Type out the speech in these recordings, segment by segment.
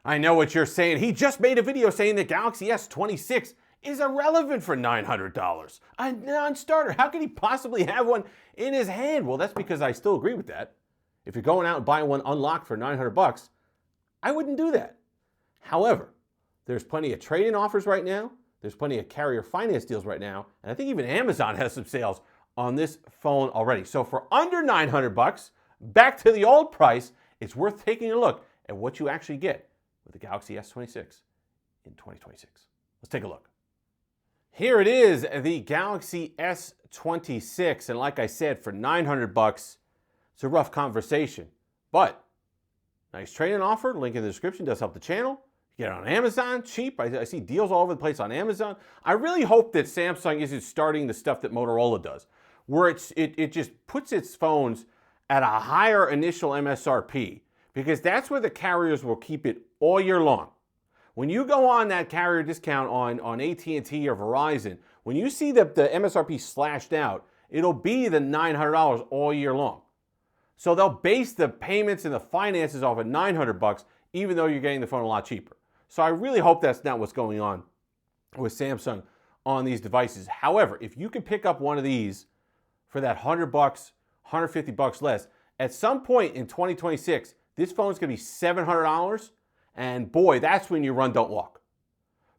I know what you're saying. He just made a video saying the Galaxy S26 is irrelevant for $900. A non-starter. How could he possibly have one in his hand? Well, that's because I still agree with that. If you're going out and buying one unlocked for $900, I wouldn't do that. However, there's plenty of trade-in offers right now. There's plenty of carrier finance deals right now. And I think even Amazon has some sales on this phone already. So for under $900, back to the old price, it's worth taking a look at what you actually get with the Galaxy S26 in 2026. Let's take a look. Here it is, the Galaxy S26. And like I said, for $900, it's a rough conversation. But nice trade-in offer. Link in the description. Does help the channel. You get it on Amazon, cheap. I see deals all over the place on Amazon. I really hope that Samsung isn't starting the stuff that Motorola does, where it just puts its phones at a higher initial MSRP, because that's where the carriers will keep it all year long. When you go on that carrier discount on AT&T or Verizon, when you see the MSRP slashed out, it'll be the $900 all year long. So they'll base the payments and the finances off of $900, even though you're getting the phone a lot cheaper. So I really hope that's not what's going on with Samsung on these devices. However, if you can pick up one of these for that $100, $150 less, at some point in 2026, this phone's going to be $700, and boy, that's when you run, don't walk.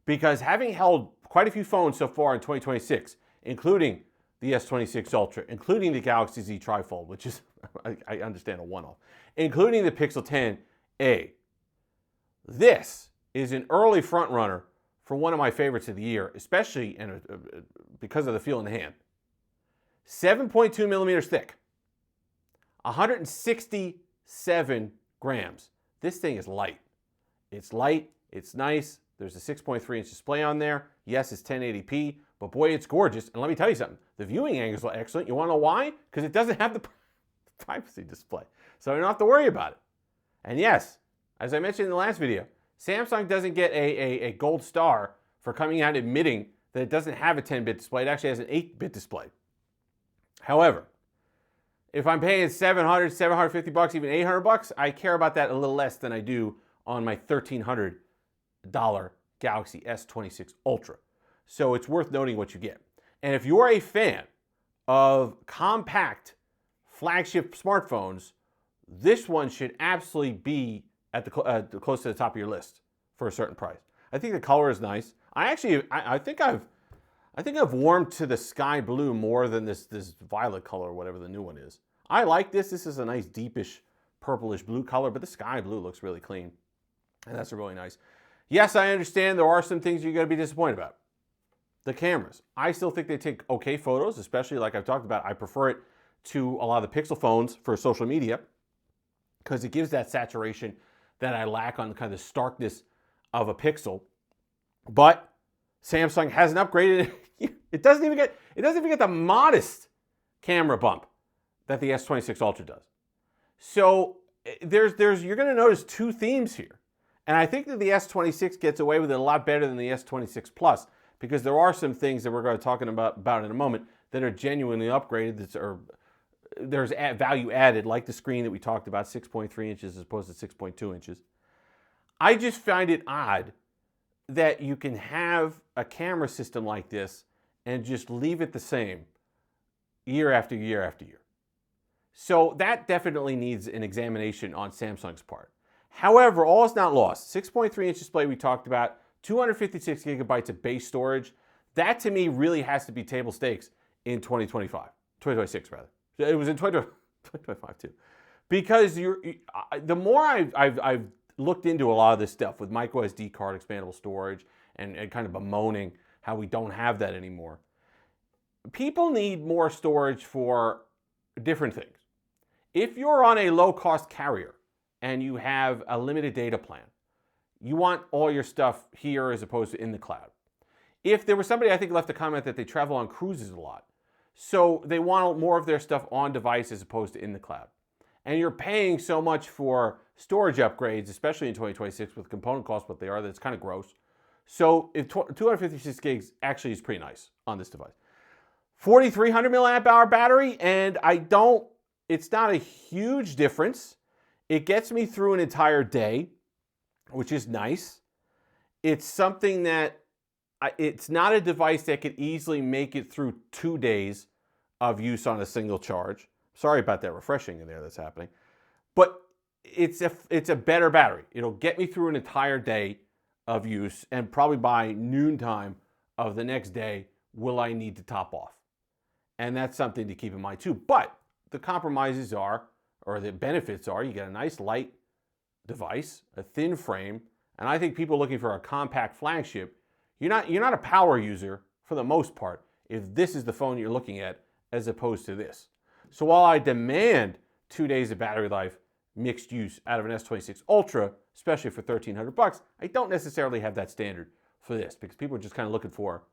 Because having held quite a few phones so far in 2026, including the S26 Ultra, including the Galaxy Z Trifold, which is, I understand, a one-off, including the Pixel 10a, this is an early front runner for one of my favorites of the year, especially because of the feel in the hand. 7.2 millimeters thick, 167 grams. This thing is light. It's light, it's nice. There's a 6.3-inch display on there. Yes, it's 1080p, but boy, it's gorgeous. And let me tell you something. The viewing angles are excellent. You want to know why? Because it doesn't have the privacy display. So you don't have to worry about it. And yes, as I mentioned in the last video, Samsung doesn't get a gold star for coming out admitting that it doesn't have a 10-bit display. It actually has an 8-bit display. However, if I'm paying $700, $750, even $800, I care about that a little less than I do on my $1,300 Galaxy S26 Ultra. So it's worth noting what you get. And if you're a fan of compact flagship smartphones, this one should absolutely be at close to the top of your list for a certain price. I think the color is nice. I think I've warmed to the sky blue more than this violet color or whatever the new one is. I like this. This is a nice deepish purplish blue color, but the sky blue looks really clean. And that's really nice. Yes, I understand there are some things you're going to be disappointed about. The cameras. I still think they take okay photos, especially like I've talked about. I prefer it to a lot of the Pixel phones for social media because it gives that saturation that I lack on kind of the starkness of a Pixel. But Samsung hasn't upgraded it. It doesn't even get the modest camera bump that the S26 Ultra does. So you're going to notice two themes here. And I think that the S26 gets away with it a lot better than the S26 Plus because there are some things that we're going to talk about in a moment that are genuinely upgraded, there's value added, like the screen that we talked about, 6.3 inches as opposed to 6.2 inches. I just find it odd that you can have a camera system like this and just leave it the same year after year after year. So that definitely needs an examination on Samsung's part. However, all is not lost. 6.3-inch display we talked about, 256 gigabytes of base storage. That to me really has to be table stakes in 2026 rather. It was in 2025 too. Because the more I've looked into a lot of this stuff with micro SD card expandable storage and kind of bemoaning how we don't have that anymore, people need more storage for different things. If you're on a low-cost carrier and you have a limited data plan, you want all your stuff here as opposed to in the cloud. If there was somebody I think left a comment that they travel on cruises a lot, so they want more of their stuff on device as opposed to in the cloud. And you're paying so much for storage upgrades, especially in 2026 with component costs what they are, that's kind of gross. So if 256 gigs actually is pretty nice on this device. 4,300 milliamp hour battery, and it's not a huge difference. It gets me through an entire day. which is nice. It's something that it's not a device that could easily make it through 2 days of use on a single charge. Sorry about that refreshing in there that's happening. But it's a better battery. It'll get me through an entire day of use, and probably by noontime of the next day will I need to top off. And that's something to keep in mind too. But the compromises are, or the benefits are, you get a nice light device, a thin frame, and I think people looking for a compact flagship, you're not a power user for the most part if this is the phone you're looking at as opposed to this. So while I demand 2 days of battery life mixed use out of an S26 Ultra, especially for $1,300, I don't necessarily have that standard for this because people are just kind of looking for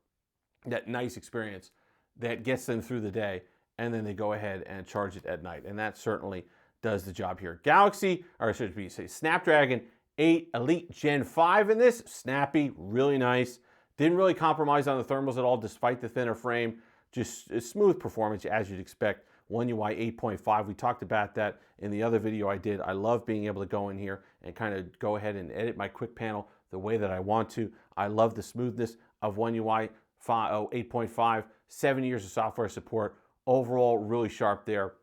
that nice experience that gets them through the day, and then they go ahead and charge it at night. And that certainly does the job here. Galaxy, or should we say Snapdragon 8 Elite Gen 5 in this. Snappy, really nice. Didn't really compromise on the thermals at all despite the thinner frame. Just a smooth performance as you'd expect. One UI 8.5, we talked about that in the other video I did. I love being able to go in here and kind of go ahead and edit my quick panel the way that I want to. I love the smoothness of One UI 8.5, 7 years of software support. Overall, really sharp there.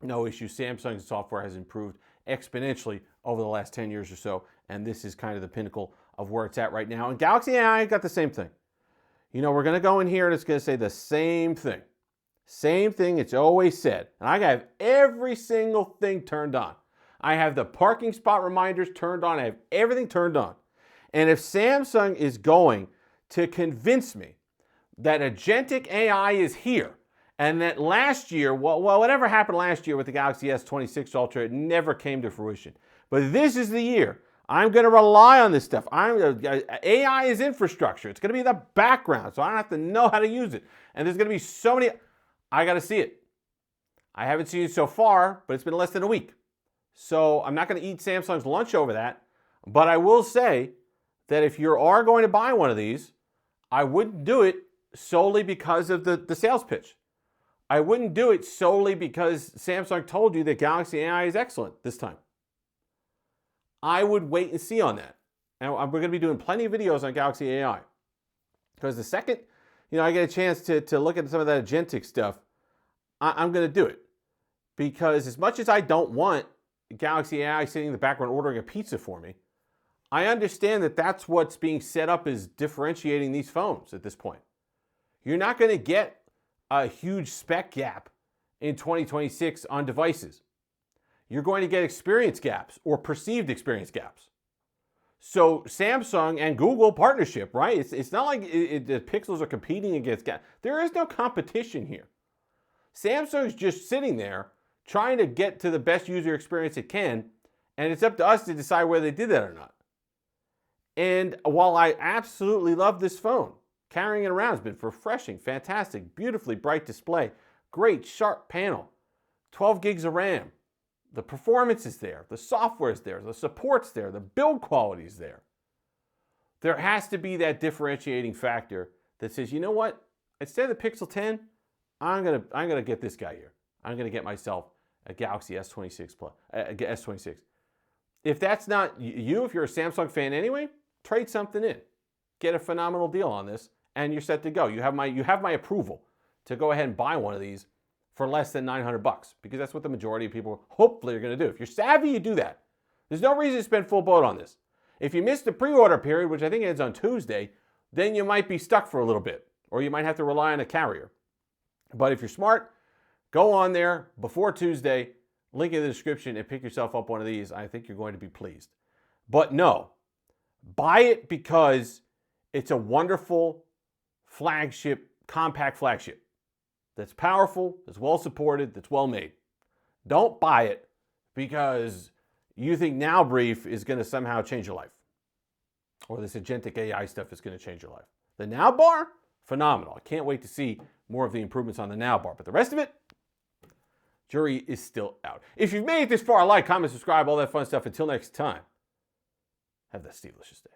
No issue. Samsung's software has improved exponentially over the last 10 years or so, and this is kind of the pinnacle of where it's at right now. And Galaxy AI got the same thing. You know, we're going to go in here and it's going to say the same thing. Same thing it's always said. And I have every single thing turned on. I have the parking spot reminders turned on. I have everything turned on. And if Samsung is going to convince me that agentic AI is here, and that last year, well, whatever happened last year with the Galaxy S26 Ultra, it never came to fruition. But this is the year. I'm going to rely on this stuff. AI is infrastructure. It's going to be in the background, so I don't have to know how to use it. And there's going to be so many. I got to see it. I haven't seen it so far, but it's been less than a week. So I'm not going to eat Samsung's lunch over that. But I will say that if you are going to buy one of these, I wouldn't do it solely because of the sales pitch. I wouldn't do it solely because Samsung told you that Galaxy AI is excellent this time. I would wait and see on that. And we're going to be doing plenty of videos on Galaxy AI. Because the second, I get a chance to look at some of that agentic stuff, I'm going to do it. Because as much as I don't want Galaxy AI sitting in the background ordering a pizza for me, I understand that that's what's being set up as differentiating these phones at this point. You're not going to get a huge spec gap in 2026 on devices. You're going to get experience gaps or perceived experience gaps. So Samsung and Google partnership, right? It's not like the Pixels are competing against gaps. There is no competition here. Samsung's just sitting there trying to get to the best user experience it can, and it's up to us to decide whether they did that or not. And while I absolutely love this phone, carrying it around has been refreshing, fantastic, beautifully bright display, great sharp panel, 12 gigs of RAM. The performance is there, the software is there, the support's there, the build quality is there. There has to be that differentiating factor that says, you know what? Instead of the Pixel 10, I'm gonna get this guy here. I'm gonna get myself a Galaxy S26 Plus, S26. If that's not you, if you're a Samsung fan anyway, trade something in. Get a phenomenal deal on this, and you're set to go. You have my approval to go ahead and buy one of these for less than $900, because that's what the majority of people hopefully are going to do. If you're savvy, you do that. There's no reason to spend full boat on this. If you miss the pre-order period, which I think ends on Tuesday, then you might be stuck for a little bit, or you might have to rely on a carrier. But if you're smart, go on there before Tuesday, link in the description, and pick yourself up one of these. I think you're going to be pleased. But no, buy it because it's a wonderful flagship, compact flagship that's powerful, that's well supported, that's well made. Don't buy it because you think Now Brief is going to somehow change your life, or this agentic AI stuff is going to change your life. The Now Bar, phenomenal. I can't wait to see more of the improvements on the Now Bar, but the rest of it, jury is still out. If you've made it this far, like, comment, subscribe, all that fun stuff. Until next time, have that Steve-licious day.